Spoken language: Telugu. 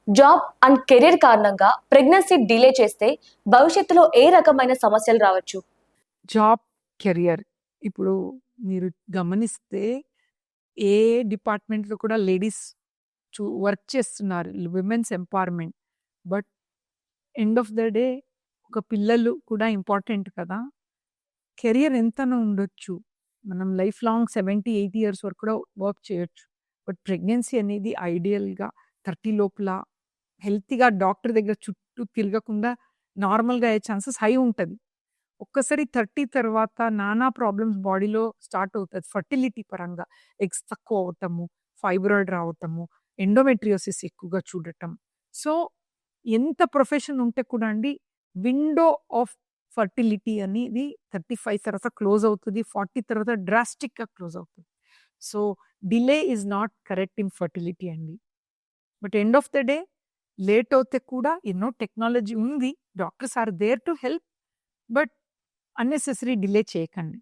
జాబ్ అండ్ కెరీర్ కారణంగా ప్రెగ్నెన్సీ డిలే చేస్తే భవిష్యత్తులో ఏ రకమైన సమస్యలు రావచ్చు? జాబ్, కెరియర్ ఇప్పుడు మీరు గమనిస్తే ఏ డిపార్ట్మెంట్‌లో కూడా లేడీస్ వర్క్ చేస్తున్నారు. Women's empowerment. But end of the day ఒక పిల్లలు కూడా ఇంపార్టెంట్ కదా! కెరియర్ ఎంతనో ఉండొచ్చు. మనం లైఫ్ లాంగ్ 70, 80 ఇయర్స్ వరకు కూడా వర్క్ చేయొచ్చు. బట్ ప్రెగ్నెన్సీ అనేది ఐడియల్‌గా 30 లోపల హెల్తీగా డాక్టర్ దగ్గర చుట్టూ తిరగకుండా నార్మల్‌గా అయ్యే ఛాన్సెస్ హై ఉంటది. ఒక్కసారి 30 తర్వాత నానా ప్రాబ్లమ్స్ బాడీలో స్టార్ట్ అవుతది. ఫర్టిలిటీ పరంగా ఎగ్స్ తక్కువ అవ్వటము, ఫైబ్రాయిడ్ రావటము, ఎండోమెట్రియోసిస్ ఎక్కువగా చూడటం. సో, ఎంత ప్రొఫెషన్ ఉంటే కూడా అండి విండో ఆఫ్ ఫర్టిలిటీ అనేది 35 తర్వాత క్లోజ్ అవుతది. 40 తర్వాత డ్రాస్టిక్‌గా క్లోజ్ అవుతది. So, delay is not correct in fertility అండి. But end of the day late అవుతే కూడా ఎన్నో టెక్నాలజీ ఉంది. Doctors are there to help. But unnecessary delay చేయకండి.